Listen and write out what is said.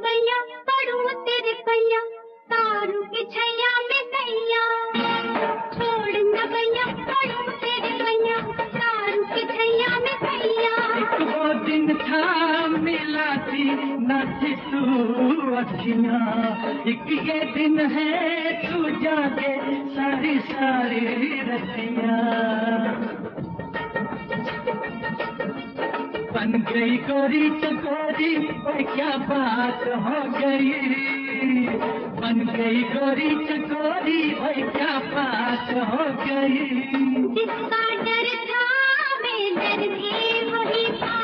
पैया पड़ू तेरे पैया, तारू की छैया में सैया। छोड़ न पैया पड़ू तेरे पैया, तारू की छैया में सैया। वो दिन था मिला थी न थी तू अखियाँ, एक ये दिन है तू जागे सारी सारी रतियाँ। बन गई गोरी चकोरी और क्या बात हो गई, बन गई गोरी चकोरी और क्या बात हो गई। जिसका डर था मैं डर भी वही था।